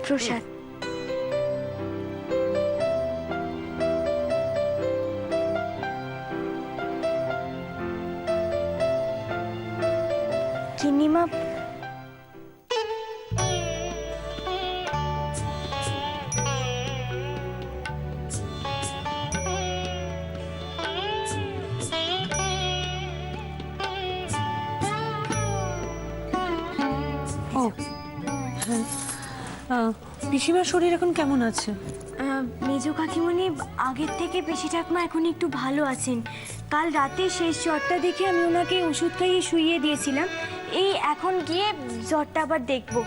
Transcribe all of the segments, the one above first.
প্রসাদ। গিন্নিমা, ও হ্যাঁ, পিসিমার শরীর এখন কেমন আছে? মেজ কাকিমণি আগের থেকে পিসি ঠাকমা এখন একটু ভালো আছেন। কাল রাতে শেষ জ্বরটা দেখে আমি ওনাকে ওষুধ খাইয়ে শুইয়ে দিয়েছিলাম। এই এখন গিয়ে জ্বরটা আবার দেখবো।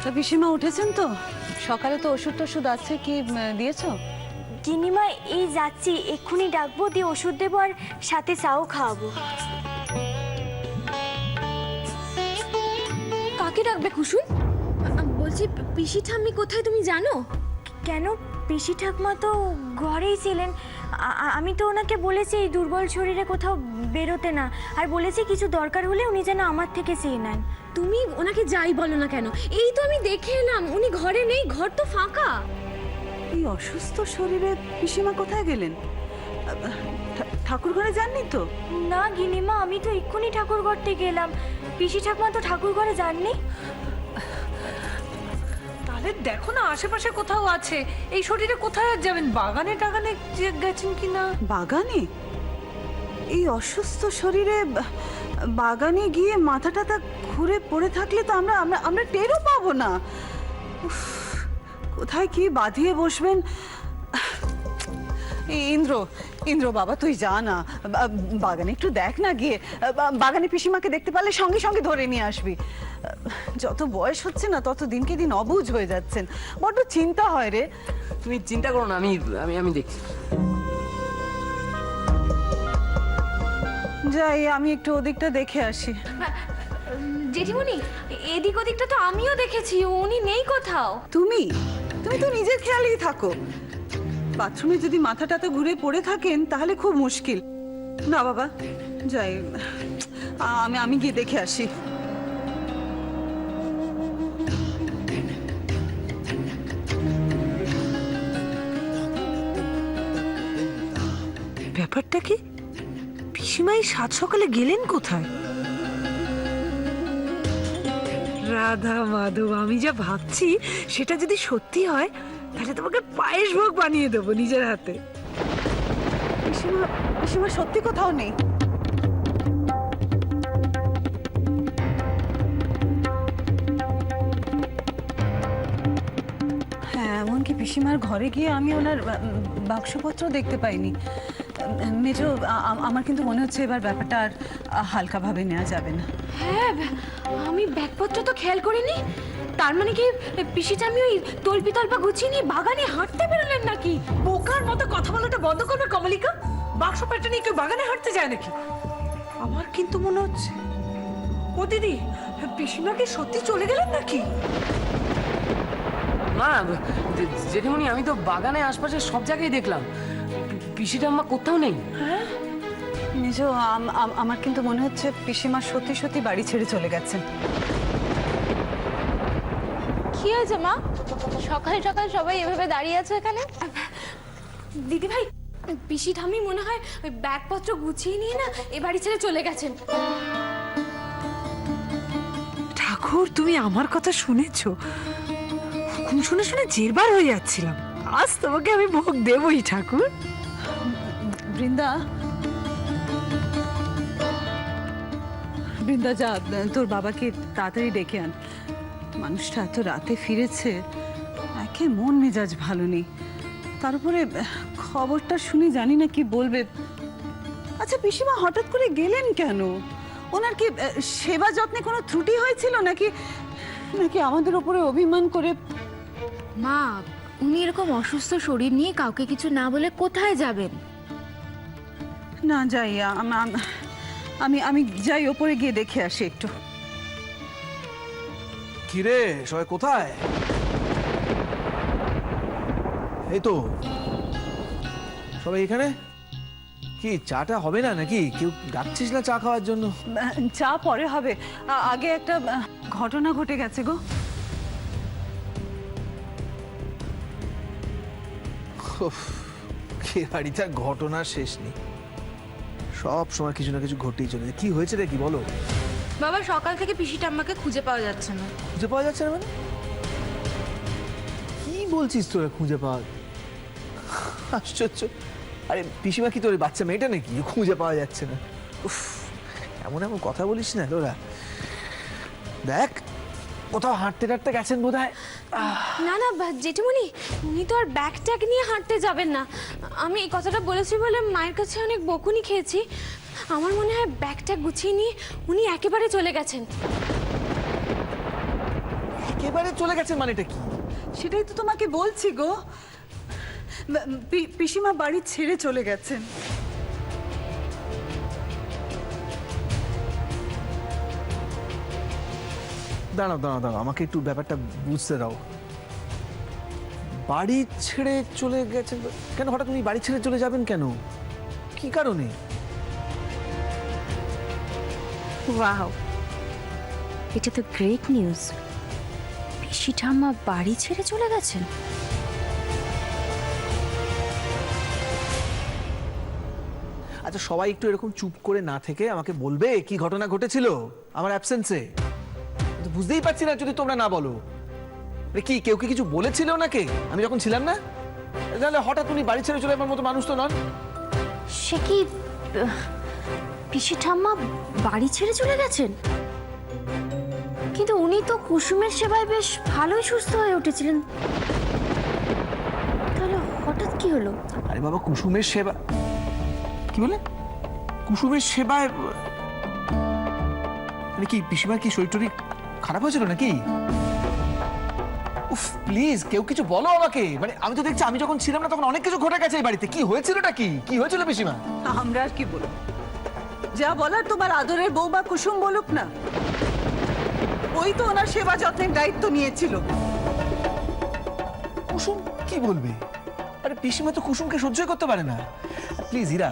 তা পিসিমা উঠেছেন তো? সকালে তো ওষুধ টষুধ আছে, কি দিয়েছো? গিন্নিমা এই যাচ্ছি, এক্ষুনি ডাকবো, দিয়ে ওষুধ দেবো আর সাথে চাও খাওয়াবো। কাকে ডাকবে কুসুম? বলছি পিসি ঠাম্মি কোথায় তুমি জানো? কেন, পিসি ঠাকমা তো ঘরেই ছিলেন। আমি তো ওনাকে বলেছি এই দুর্বল শরীরে কোথাও বেরোতে না, আর বলেছি কিছু দরকার হলে উনি যেন আমার থেকে চেয়ে নেন। তুমি ওনাকে যাই বলো না কেন, এই তো আমি দেখে এলাম উনি ঘরে নেই, ঘর তো ফাঁকা। এই অসুস্থ শরীরে পিসিমা কোথায় গেলেন? ঠাকুর ঘরে যাননি তো? না গিনিমা, আমি তো এক্ষুনি ঠাকুর ঘর থেকে এলাম। পিসি ঠাকমা তো ঠাকুর ঘরে যাননি। তাহলে দেখো না আশেপাশে কোথাও আছে। এই শরীরে কোথায় আর যাবেন? বাগানে টাগানে গেছেন কিনা? বাগানে? এই অসুস্থ শরীরে বাগানে গিয়ে মাথা টাথা ঘুরে পড়ে থাকলে তো আমরা আমরা আমরা টেরও পাবো না। উফ, কোথায় কি বাঁধিয়ে বসবেন। ইন্দ্র, ইন্দ্র বাবা তুই যা না, বাগানে একটু দেখ না গিয়ে। বাগানে পিসিমাকে দেখতে পারলে সঙ্গে সঙ্গে ধরে নিয়ে আসবি। যত বয়স হচ্ছে না তত দিনকে দিন অবুঝ হয়ে যাচ্ছেন, বড্ড চিন্তা হয় রে। তুমি চিন্তা করো না, আমি আমি আমি দেখছি। যাই, আমি একটু ওদিকটা দেখে আসি। জেঠিমণি এদিক ওদিকটা তো আমিও দেখেছি, উনি নেই কোথাও। তুমি তুমি তো নিজের খেয়ালেই থাকো। বাথরুমে যদি মাথাটা তো ঘুরে পড়ে থাকেন তাহলে খুব মুশকিল। না বাবা, যাই, আমি আমি গিয়ে দেখে আসি। ব্যাপারটা কি? পিসিমা এই সাত সকালে গেলেন কোথায়? রাধা মাধব, আমি যা ভাবছি সেটা যদি সত্যি হয় তাহলে তোমাকে পায়েস ভোগ বানিয়ে দেবো নিজের হাতে। পিসিমা, পিসিমা সত্যি কোথাও নেই। হ্যাঁ, এমনকি পিসিমার ঘরে গিয়ে আমি ওনার বাক্সপত্র দেখতে পাইনি। মেজো, আমার কিন্তু মনে হচ্ছে এবার ব্যাপারটা আর হালকাভাবে নেওয়া যাবে না। হ্যাঁ, আমি ব্যাগপত্র তো খেয়াল করিনি। তার মানে কি পিসি ঠাম্মি ওই তল্পি তল্পা গুছিয়ে নিয়ে বাগানে হাঁটতে বেরোলেন নাকি? বোকার মতো কথা বলাটা বন্ধ করবে কমলিকা। বাক্স পেটে নিয়ে কেউ বাগানে হাঁটতে যায় নাকি? আমার কিন্তু মনে হচ্ছে, ও দিদি, পিসিমা কি সত্যি চলে গেলেন নাকি? না জেঠিমণি, আমি তো বাগানে আশপাশে সব জায়গায় দেখলাম, পিসিটা আমার কোথাও নেই। মেজো, আমার কিন্তু মনে হচ্ছে পিসিমা সত্যি সত্যি বাড়ি ছেড়ে চলে গেছেন। কি হয়েছে মা? সকাল সকাল সবাই এভাবে দাঁড়িয়ে আছে এখানে। দিদি ভাই, পিসি ঠাম্মি মনে হয় ওই ব্যাগপত্র গুছিয়ে নিয়ে না এ বাড়ি ছেড়ে চলে গেছেন। ঠাকুর, তুমি আমার কথা শুনেছো? হুকুম শুনে শুনে জেরবার হয়ে যাচ্ছিলাম। আজ তোমাকে আমি ভোগ দেবই ঠাকুর। বৃন্দা, বৃন্দা যা, তোর বাবাকে তাড়াতাড়ি ডেকে আন। মানুষটা এত রাতে ফিরেছে, একে মন মেজাজ ভালো নেই। তার উপরে খবরটা শুনে জানি না কি বলবে। আচ্ছা, পিসিমা হঠাৎ করে গেলেন কেন? ওনার কি সেবা যত্নে কোনো ত্রুটি হয়েছিল নাকি নাকি আমাদের উপরে অভিমান করে? মা, উনি এরকম অসুস্থ শরীর নিয়ে কাউকে কিছু না বলে কোথায় যাবেন? না যাই, আমি আমি যাই, ওপরে গিয়ে দেখে আসি একটু। কিরে, সবাই কোথায়? এই তো সবাই এখানে। কি চাটা হবে না নাকি? কেউ ডাকছিস না চা খাওয়ার জন্য? চা পরে হবে, আগে একটা ঘটনা ঘটে গেছে গো। উফ, এ বাড়িতে আর ঘটনার শেষ নেই, সব সময় কিছু না কিছু ঘটেই চলেছে। কি হয়েছে রে, কি বলো? বাবা সকাল থেকে পিসি ঠাম্মাকে খুঁজে পাওয়া যাচ্ছে না। খুঁজে পাওয়া যাচ্ছে না মানে? কি বলছিস তোরা, খুঁজে পাওয়া? আশ্চর্য। আরে পিসিমা কি তোর বাচ্চা মেয়েটা নাকি যে খুঁজে পাওয়া যাচ্ছে না? উফ, এমন এমন কথা বলিস না তোরা। দেখ, কোথাও হাঁটতে টাটতে গেছেন বোধ হয়। না না জেঠিমণি, উনি তো আর ব্যাগ ট্যাগ নিয়ে হাঁটতে যাবেন না। আমি এই কথাটা বলেছি বলে মায়ের কাছে অনেক বকুনি খেয়েছি। আমার মনে হয় ব্যাগ ট্যাগ গুছিয়ে নিয়ে উনি একেবারে চলে গেছেন। একেবারে চলে গেছেন মানেটা কি? সেটাই তো তোমাকে বলছি গো, পিসিমা বাড়ি ছেড়ে চলে গেছেন। দাঁড়াও দাঁড়াও দাঁড়াও, আমাকে একটু ব্যাপারটা বুঝতে দাও। বাড়ি ছেড়ে চলে গেছেন কেন? হঠাৎ উনি বাড়ি ছেড়ে চলে যাবেন কেন? কি কারণে? ওয়াও, এটা তো গ্রেট নিউজ। পিসি ঠাম্মা বাড়ি ছেড়ে চলে গেছেন। আচ্ছা, সবাই একটু এরকম চুপ করে না থেকে আমাকে বলবে কি ঘটনা ঘটেছিল আমার অ্যাবসেন্সে। বুঝতেই পারছি না যদি তোমরা না বলো। কি কেউ কি কিছু বলেছিল ওনাকে আমি যখন ছিলাম না? তাহলে হঠাৎ উনি বাড়ি ছেড়ে চলে যাবার মতো মানুষ তো নন। সে কি পিসি ঠাম্মা বাড়ি ছেড়ে চলে গেছেন? কিন্তু উনি তো কুসুমের সেবায় বেশ ভালোই সুস্থ হয়ে উঠেছিলেন, তাহলে হঠাৎ কি হলো? আরে বাবা, কুসুমের সেবা কি বলে? কুসুমের সেবায় মানে কি পিসিমার কি শরীর টরীর খারাপ হয়েছিল নাকি? উফ, প্লিজ কেউ কিছু বলো আমাকে। মানে আমি তো দেখছি আমি যখন ছিলাম না তখন অনেক কিছু ঘটে গেছে এই বাড়িতে। কি হয়েছিলটা কি? কি হয়েছিল পিসিমা? আমরা আর কি বলবো? যা বলার তোমার আদরের বৌমা কুসুম বলুক না। ওই তো ওনার সেবা যত্নের দায়িত্ব নিয়েছিল। কুসুম কি বলবে? আরে পিসিমা তো কুসুমকে সহ্য করতে পারে না। প্লিজ ইরা,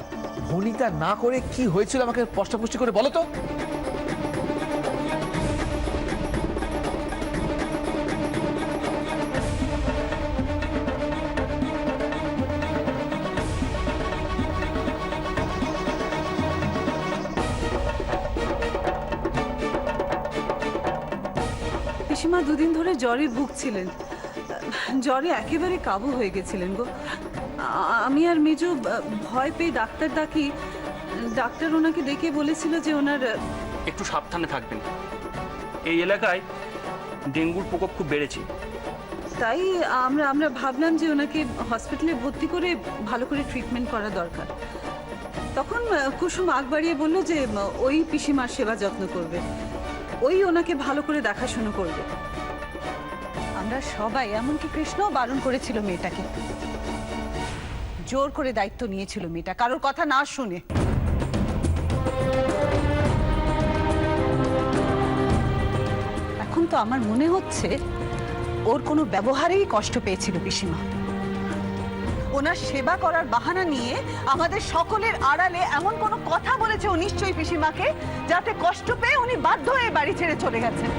ভনিতা না করে কি হয়েছিল আমাকে স্পষ্টপুষ্টি করে বলো তো। পিসিমা দুদিন ধরে জ্বরে ভুগছিলেন, জ্বরে একেবারে কাবু হয়ে গেছিলেন গো। আমি আর মেজো ভয় পেয়ে ডাক্তার ডাকি। ডাক্তার ওনাকে ডেকে বলেছিল যে ওনার একটু সাবধানে থাকবেন, এই এলাকায় ডেঙ্গুর প্রকোপ খুব বেড়েছে। তাই আমরা ভাবলাম যে ওনাকে হসপিটালে ভর্তি করে ভালো করে ট্রিটমেন্ট করা দরকার। তখন কুসুম আগ বাড়িয়ে বললো যে ওই পিসিমার সেবা যত্ন করবে, ওই ওনাকে ভালো করে দেখাশোনা করবে। আমরা সবাই, এমনকি কৃষ্ণও বারণ করেছিল মেয়েটাকে, জোর করে দায়িত্ব নিয়েছিল মেয়েটা কারোর কথা না শুনে। এখন তো আমার মনে হচ্ছে ওর কোনো ব্যবহারেই কষ্ট পেয়েছিল পিসিমা। ওনার সেবা করার বাহানা নিয়ে আমাদের সকলের আড়ালে এমন কোনো কথা বলেছে ও নিশ্চয়ই পিসিমাকে, যাতে কষ্ট পেয়ে উনি বাধ্য হয়ে বাড়ি ছেড়ে চলে গেছেন।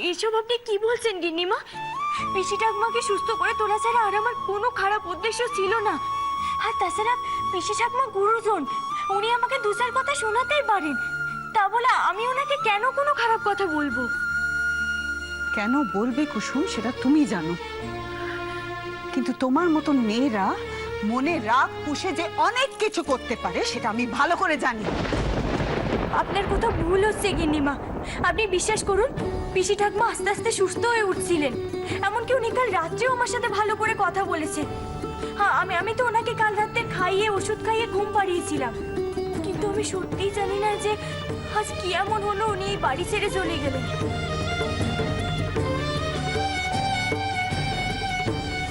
এইসব আপনি কি বলছেন গিন্নিমা? পিসি ঠাকুমাকে সুস্থ করে তোলা ছাড়া আর আমার কোনো খারাপ উদ্দেশ্য ছিল না। আর তাছাড়া পিসি ঠাকুমা গুরুজন, উনি আমাকে দু চার কথা শোনাতেই পারেন। তা বলে আমি ওনাকে কেন কোনো খারাপ কথা বলবো? কেন বলবে কুসুম সেটা তুমি জানো, কিন্তু তোমার মতন মেয়েরা মনে রাগ পুষে যে অনেক কিছু করতে পারে সেটা আমি ভালো করে জানি। আপনার কোথাও ভুল হচ্ছে গিন্নিমা। আপনি বিশ্বাস করুন, পিসি ঠাকুমা আস্তে আস্তে সুস্থ হয়ে উঠছিলেন। এমনকি উনি কাল রাত্রেও আমার সাথে ভালো করে কথা বলেছেন। হ্যাঁ, আমি তো ওনাকে কাল রাতে খাইয়ে ওষুধ খাইয়ে ঘুম পাড়িয়েছিলাম। কিন্তু আমি সত্যিই জানি না যে আজ কি এমন হলো উনি এই বাড়ি ছেড়ে চলে গেলেন।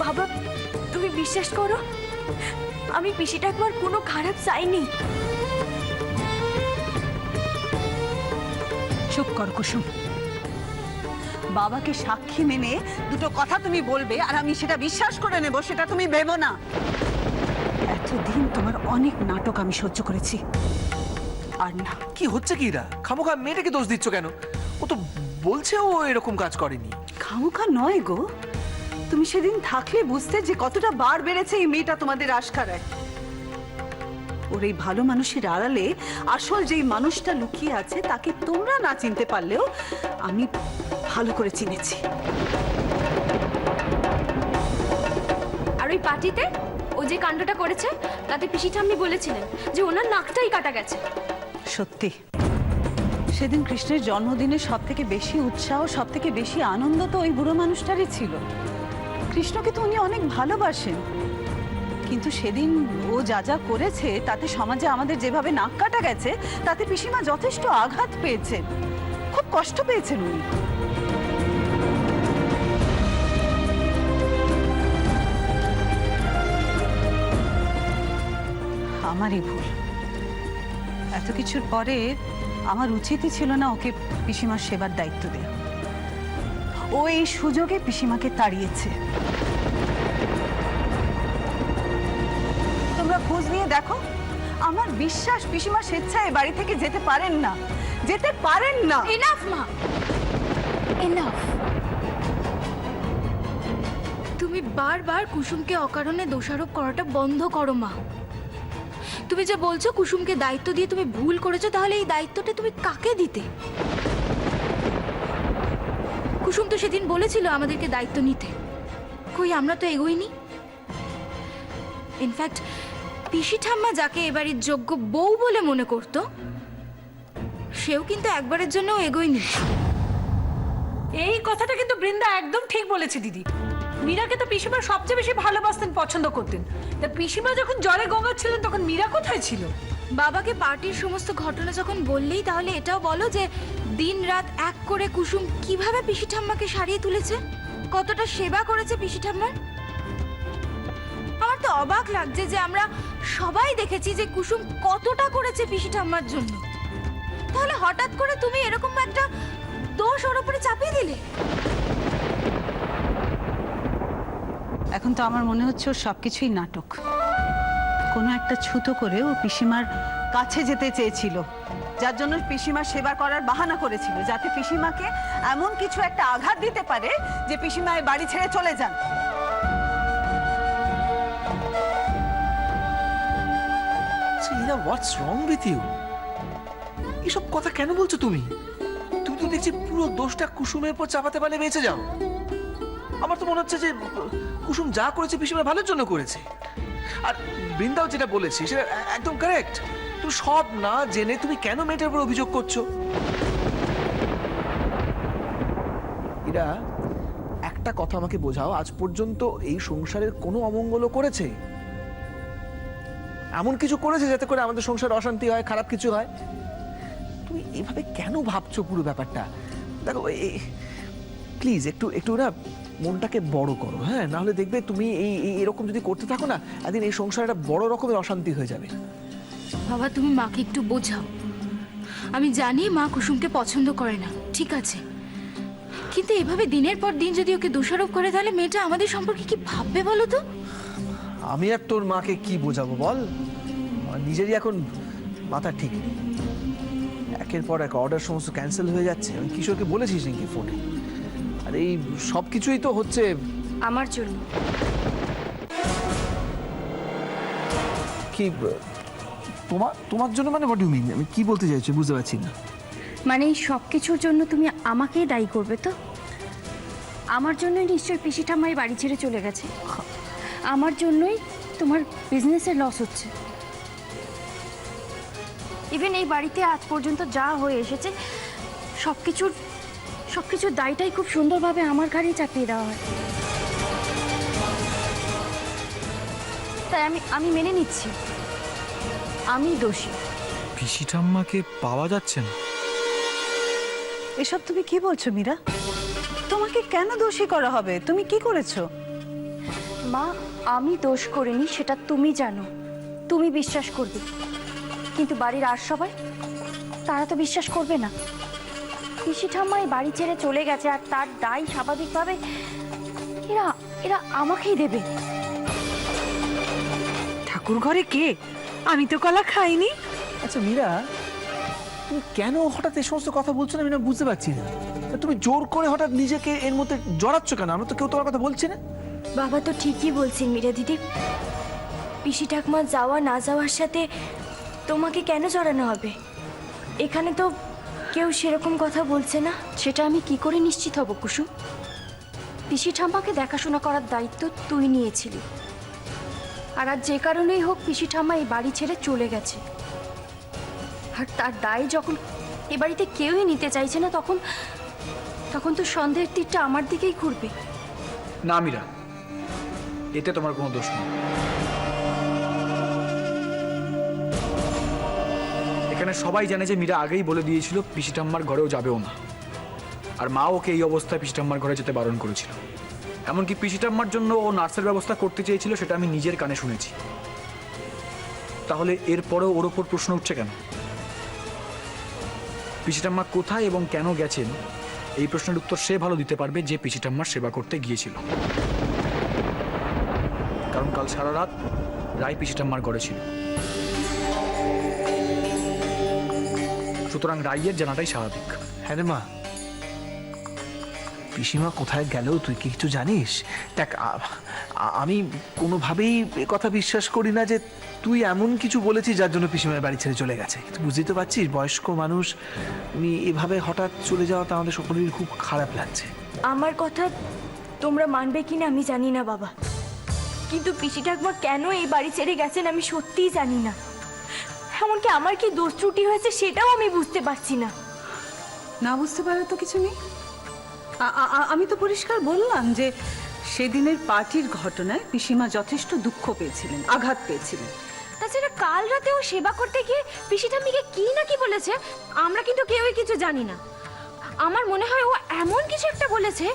বাবা, তুমি বিশ্বাস করো, আমি পিসি ঠাকুমার কোনো খারাপ চাইনি। চুপ কর কুসুম। বাবাকে সাক্ষী মেনে দুটো কথা তুমি বলবে আর আমি সেটা বিশ্বাস করে নেব, সেটা তুমি ভেবো না। এতদিন তোমার অনেক নাটক আমি সহ্য করেছি, আর না। কি হচ্ছে কি এরা? খামোখা মেয়েটাকে দোষ দিচ্ছ কেন? ও তো বলছে ও এরকম কাজ করেনি। খামোখা নয় গো, তুমি সেদিন থাকলে বুঝতে যে কতটা বার বেড়েছে এই মেয়েটা তোমাদের আশকারায়। ওর এই ভালো মানুষের আড়ালে আসল যেই মানুষটা লুকিয়ে আছে তাকে তোমরা না চিনতে পারলেও আমি ভালো করে চিনেছি। আর ওই পার্টিতে ও যে কাণ্ডটা করেছে তাতে পিসি ঠাম্মি বলেছিলেন যে ওনার নাকটাই কাটা গেছে। সত্যি সেদিন কৃষ্ণের জন্মদিনে সব থেকে বেশি উৎসাহ, সব থেকে বেশি আনন্দ তো ওই বুড়ো মানুষটারই ছিল। কৃষ্ণকে তো উনি অনেক ভালোবাসেন, কিন্তু সেদিন ও যা যা করেছে তাতে সমাজে আমাদের যেভাবে নাক কাটা গেছে তাতে পিসিমা যথেষ্ট আঘাত পেয়েছেন, খুব কষ্ট পেয়েছেন উনি। আমারই ভুল, এত কিছুর পরে আমার উচিতই ছিল না ওকে পিসিমার সেবার দায়িত্ব দেওয়া। ও এই সুযোগে পিসিমাকে তাড়িয়েছে। তোমরা খোঁজ নিয়ে দেখো, আমার বিশ্বাস পিসিমা স্বেচ্ছায় বাড়ি থেকে যেতে পারেন না, যেতে পারেন না। এনাফ মা, এনাফ। তুমি বারবার কুসুমকে অকারণে দোষারোপ করাটা বন্ধ করো মা। তুমি যে বলছো কুসুমকে দায়িত্ব দিয়ে তুমি ভুল করেছো, তাহলে এই দায়িত্বটা তুমি কাকে দিতে? কুসুম তো সেদিন বলেছিল আমাদেরকে দায়িত্ব নিতে, কই আমরা তো এগোইনি। ইনফ্যাক্ট পিসি ঠাম্মা যাকে এবারের যোগ্য বউ বলে মনে করত সেও কিন্তু একবারের জন্যও এগোয়নি। এই কথাটা কিন্তু বৃন্দা একদম ঠিক বলেছে দিদি। মীরাকে তো পিসিমা সবচেয়ে বেশি ভালোবাসতেন, পছন্দ করতেন। তা পিসিমা যখন জলে গঙ্গা ছিলেন তখন মীরা কোথায় ছিল? বাবাকে পার্টির সমস্ত ঘটনা যখন বললেই তাহলে এটাও বলো যে দিন রাত এক করে কুসুম কিভাবে পিসি ঠাম্মাকে সারিয়ে তুলেছে, কতটা সেবা করেছে পিসি ঠাম্মার। আমার তো অবাক লাগছে যে আমরা সবাই দেখেছি যে কুসুম কতটা করেছে পিসি ঠাম্মার জন্য, তাহলে হঠাৎ করে তুমি এরকম একটা দোষ ওর উপরে চাপিয়ে দিলে। এখন তো আমার মনে হচ্ছে ওর সবকিছুই নাটক। কোনো একটা ছুতো করে ও পিসিমার কাছে যেতে চেয়েছিল, যার জন্য পিসিমার সেবা করার বাহানা করেছিল, যাতে পিসিমাকে এমন কিছু একটা আঘাত দিতে পারে যে পিসিমা এই বাড়ি ছেড়ে চলে যান। হোয়াটস রং উইথ ইউ? এসব কথা কেন বলছো তুমি? তুমি তো দেখছি পুরো দোষটা কুসুমের উপর চাপাতে পারলে বেঁচে যাও। আমার তো মনে হচ্ছে যে কুসুম যা করেছে পিসিমার ভালোর জন্য করেছে। আর বৃন্দাও যেটা বলেছে সেটা একদম কারেক্ট। তুমি সব না জেনে তুমি কেন মেয়েটার উপর অভিযোগ করছো? এরা একটা কথা আমাকে বোঝাও, আজ পর্যন্ত এই সংসারের কোনো অমঙ্গলও করেছে? এমন কিছু করেছে যাতে করে আমাদের সংসারে অশান্তি হয়, খারাপ কিছু হয়? তুমি এভাবে কেন ভাবছো পুরো ব্যাপারটা? দেখো প্লিজ একটু একটু না মনটাকে বড় করো, হ্যাঁ? না হলে দেখবে তুমি এরকম যদি করতে থাকো না, একদিন এই সংসারে একটা বড় রকমের অশান্তি হয়ে যাবে। বাবা তুমি মাকে একটু বোঝাও। আমি জানি মা কুসুমকে পছন্দ করে না, ঠিক আছে, কিন্তু এভাবে দিনের পর দিন যদি ওকে দোষারোপ করে তাহলে মেয়েটা আমাদের সম্পর্কে কি ভাববে বলো তো? আমি আর তোর মাকে কি বোঝাবো বল? আমার নিজেরই এখন মাথা ঠিক নেই। একের পর এক অর্ডার সমস্ত ক্যান্সেল হয়ে যাচ্ছে। আমি কিশোরকে বলেছিস নাকি ফোনে? আর এই সব কিছুই তো হচ্ছে আমার জন্য। কি তোমার জন্য? মানে হোয়াট ডু মিন? আমি কি বলতে চাইছি বুঝতে পারছি না। মানে এই সব কিছুর জন্য তুমি আমাকেই দায়ী করবে তো? আমার জন্যই নিশ্চয়ই পিসি ঠাম্মাই বাড়ি ছেড়ে চলে গেছে, আমার জন্যই তোমার বিজনেসের লস হচ্ছে। ইভেন এই বাড়িতে আজ পর্যন্ত যা হয়ে এসেছে সব কিছুর দায়টাই খুব সুন্দরভাবে আমার ঘাড়েই চাপিয়ে দেওয়া হয়। তাই আমি মেনে নিচ্ছি আমি দোষী। পিসি ঠাম্মাকে পাওয়া যাচ্ছে না। এসব তুমি কি বলছো মীরা? তোমাকে কেন দোষী করা হবে? তুমি কি করেছো? মা আমি দোষ করিনি সেটা তুমি জানো, তুমি বিশ্বাস করবে, কিন্তু বাড়ির আর সবাই তারা তো বিশ্বাস করবে না। পিসি ঠাম্মা এই বাড়ি ছেড়ে চলে গেছে আর তার দায় স্বাভাবিকভাবে এরা আমাকেই দেবে। ঠাকুর ঘরে কে? আমি তো কলা খাইনি। আচ্ছা মীরা, তুমি কেন হঠাৎ এই সমস্ত কথা বলছো না আমি না বুঝতে পারছি না। তুমি জোর করে হঠাৎ নিজেকে এর মধ্যে জড়াচ্ছ কেন? আমরা তো কেউ তোমার কথা বলছি না। বাবা তো ঠিকই বলছেন মীরা দিদি, পিসি ঠাকমা যাওয়া না যাওয়ার সাথে তোমাকে কেন জড়ানো হবে? এখানে তো কেউ সেরকম কথা বলছে না। সেটা আমি কি করে নিশ্চিত হব কুসুম? পিসি ঠাম্মাকে দেখাশোনা করার দায়িত্ব তুই নিয়েছিলি, আর আজ যে কারণেই হোক পিসি ঠাম্মা এই বাড়ি ছেড়ে চলে গেছে, আর তার দায় যখন এ বাড়িতে কেউই নিতে চাইছে না, তখন তখন তো সন্দেহের তীরটা আমার দিকেই ঘুরবে। না মীরা, এতে তোমার কোনো দোষ নেই। এখানে সবাই জানে যে মীরা আগেই বলে দিয়েছিল পিসিটাম্মার ঘরেও যাবেও না, আর মা ওকে এই অবস্থায় পিসিটাম্মার ঘরে যেতে বারণ করেছিল। এমনকি পিসিটাম্মার জন্য ও নার্সের ব্যবস্থা করতে চেয়েছিল, সেটা আমি নিজের কানে শুনেছি। তাহলে এরপরেও ওর ওপর প্রশ্ন উঠছে কেন? পিসিটাম্মা কোথায় এবং কেন গেছেন এই প্রশ্নের উত্তর সে ভালো দিতে পারবে যে পিসিটাম্মার সেবা করতে গিয়েছিল। কারণ কাল সারা রাত রায় পিসিটাম্মার ঘরে ছিল, সুতরাং রাইয়ের জানাটাই স্বাভাবিক। হ্যাঁ রে মা, পিসিমা কোথায় গেল তুই কি কিছু জানিস? দেখ, আমি কোনোভাবেই এ কথা বিশ্বাস করি না যে তুই এমন কিছু বলেছিস যার জন্য পিসিমার বাড়ি ছেড়ে চলে গেছে। তুই বুঝতেই তো পারছিস, বয়স্ক মানুষ, উনি এভাবে হঠাৎ চলে যাওয়াটা আমাদের সকলেরই খুব খারাপ লাগছে। আমার কথা তোমরা মানবে কিনা আমি জানি না বাবা, কিন্তু পিসি ঠাকমা কেন এই বাড়ি ছেড়ে গেছেন আমি সত্যিই জানি না। এমনকি আমার কি দোষ ত্রুটি হয়েছে সেটাও আমি বুঝতে পারছি না। না বুঝতে পারার তো কিছু নেই। আমি তো পরিষ্কার বললাম যে সেদিনের পার্টির ঘটনায় পিসিমা যথেষ্ট দুঃখ পেয়েছিলেন, আঘাত পেয়েছিলেন। তাছাড়া কাল রাতেও সেবা করতে গিয়ে পিসি ঠাম্মিকে কি না কি বলেছে আমরা কিন্তু কেউই কিছু জানি না। আমার মনে হয় ও এমন কিছু একটা বলেছে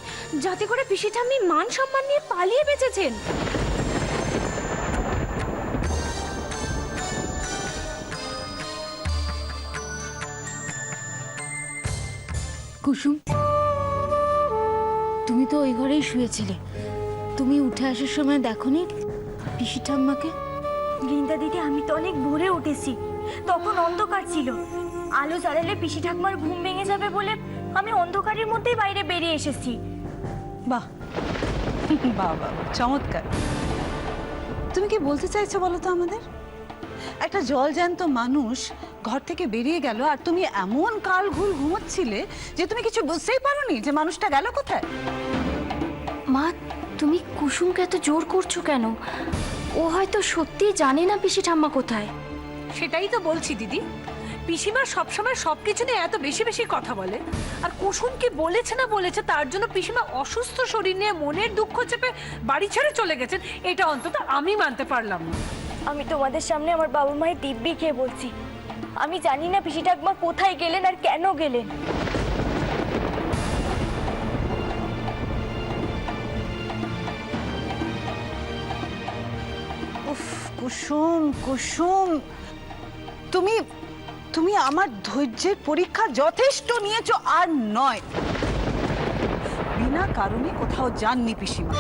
যাতে করে পিসি ঠাম্মি মান সম্মান নিয়ে পালিয়ে বেঁচেছেন। কুসুম, তুমি তো ওই ঘরেই শুয়েছিলে, তুমি উঠে আসার সময় দেখোনি পিসি ঠাম্মাকে? বৃন্দা দিদি, আমি তো অনেক ভোরে উঠেছি, তখন অন্ধকার ছিল। আলো জ্বালালে পিসি ঠাকমার ঘুম ভেঙে যাবে বলে আমি অন্ধকারের মধ্যেই বাইরে বেরিয়ে এসেছি। বাহ বাহ বাহ, চমৎকার। তুমি কি বলতে চাইছো বলো তো আমাদের? একটা জলজ্যান্ত মানুষ ঘর থেকে বেরিয়ে গেল আর তুমি এমন কাল ঘুর ঘুমোচ্ছিলে যে তুমি কিছু বুঝতেই পারোনি যে মানুষটা গেল কোথায়? মা, তুমি কুসুমকে এত জোর করছো কেন? ও হয়তো সত্যিই জানে না পিসি ঠাম্মা কোথায়। সেটাই তো বলছি দিদি, পিসিমা সবসময় সবকিছু নিয়ে এত বেশি বেশি কথা বলে, আর কুসুম কি বলেছে না বলেছে তার জন্য পিসিমা অসুস্থ শরীর নিয়ে মনের দুঃখ চেপে বাড়ি ছেড়ে চলে গেছেন, এটা অন্তত আমি মানতে পারলাম না। আমি তোমাদের সামনে আমার বাবা মায়ের দিব্যি খেয়ে বলছি, আমি জানি না পিসি ঠাকমা কোথায় গেলেন আর কেন গেলেন। উফ কুসুম, কুসুম, তুমি তুমি আমার ধৈর্যের পরীক্ষা যথেষ্ট নিয়েছো, আর নয়। বিনা কারণে কোথাও যাননি পিসিমা।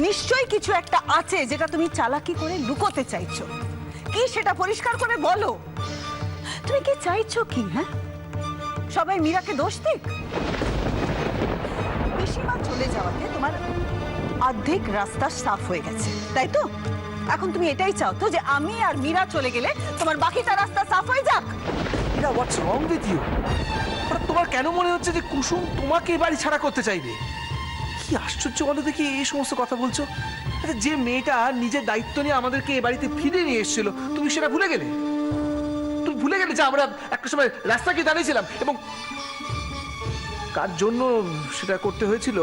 নিশ্চয়ই কিছু একটা আছে যেটা তুমি চালাকি করে লুকোতে চাইছো। কি সেটা পরিষ্কার করে বলো। তুমি কি চাইছো কি? হ্যাঁ, সবাই মীরাকে দোষ দিক? পিসিমা চলে যাওয়াতে তোমার অর্ধেক রাস্তা সাফ হয়ে গেছে, তাই তো? এখন তুমি এটাই চাও তো যে আমি আর মীরা চলে গেলে তোমার বাকিটা রাস্তা সাফ হয়ে যাক? মীরা, হোয়াটস রং উইথ ইউ? তোমার কেন মনে হচ্ছে যে কুসুম তোমাকে এই বাড়ি ছাড়া করতে চাইবে? কি আশ্চর্য বলো দেখি এই সমস্ত কথা বলছো। আচ্ছা, যে মেয়েটা নিজের দায়িত্ব নিয়ে আমাদেরকে এই বাড়িতে ফিরে নিয়ে এসেছিল, তুমি সেটা ভুলে গেলে? তুমি ভুলে গেলে যে আমরা একটা সময় রাস্তাকে দাঁড়িয়েছিলাম এবং কার জন্য সেটা করতে হয়েছিল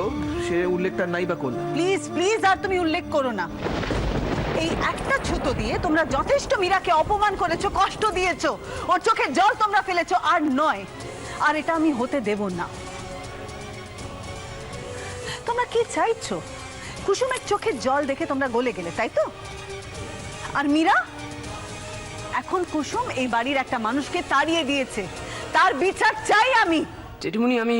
সে উল্লেখটা নাই বা করল? প্লিজ প্লিজ, আর তুমি উল্লেখ করো না। এই একটা ছুতো দিয়ে তোমরা যথেষ্ট মীরাকে অপমান করেছো, কষ্ট দিয়েছো, ওর চোখে জল তোমরা ফেলেছো, আর নয়। আর এটা আমি হতে দেব না। তোমরা কি চাইছো? কুসুমের চোখে জল দেখে তোমরা গলে গেলে, তাই তো? আর মীরা, এখন কুসুম এই বাড়ির একটা মানুষকে তাড়িয়ে দিয়েছে, তার বিচার চাই আমি। জেঠিমণি, আমি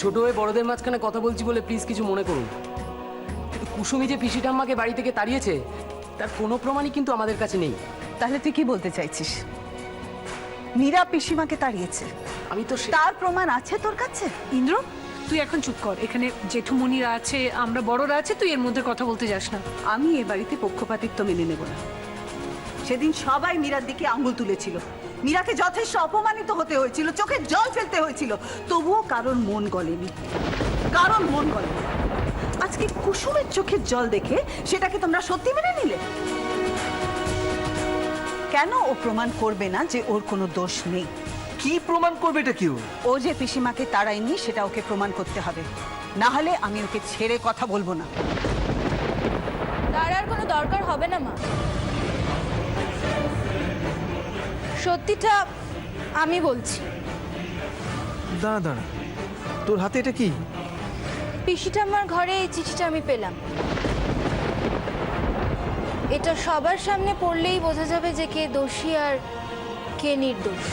ছোট হয়ে বড়দের মাঝখানে কথা বলছি বলে প্লিজ কিছু মনে করুন। কিন্তু কুসুমি যে পিসি ঠাম্মাকে বাড়ি থেকে তাড়িয়েছে তার কোনো প্রমাণই কিন্তু আমাদের কাছে নেই। তাহলে তুই কি বলতে চাইছিস? মীরা পিসিমাকে তাড়িয়েছে, আমি তো তার প্রমাণ আছে তোর কাছে? ইন্দ্র তুই এখন চুপ কর, এখানে জেঠুমনিরা আছে, আমরা বড়রা আছে, তুই এর মধ্যে কথা বলতে যাস না। আমি এ বাড়িতে পক্ষপাতিত্ব মেনে নেব না। সেদিন সবাই মীরার দিকে আঙুল তুলেছিল, মীরাকে যথেষ্ট অপমানিত হতে হয়েছিল, চোখে জল ফেলতে হয়েছিল, তবুও কারোর মন গলেনি, কারোর মন গলেনি। আজকে কুসুমের চোখের জল দেখে সেটাকে তোমরা সত্যি মেনে নিলে? কেন ও প্রমাণ করবে না যে ওর কোনো দোষ নেই? কি প্রমাণ করবে এটা কেউ? ও যে পিসিমাকে তাড়ায়নি সেটা ওকে প্রমাণ করতে হবে, না হলে আমি ওকে ছেড়ে কথা বলবো না। তার আর কোনো দরকার হবে না মা, সত্যিটা আমি বলছি। দাঁড়া দাঁড়া, তোর হাতে এটা কি? পিসিটা আমার ঘরে এই চিঠিটা আমি পেলাম। এটা সবার সামনে পড়লেই বোঝা যাবে যে কে দোষী আর কে নির্দোষ।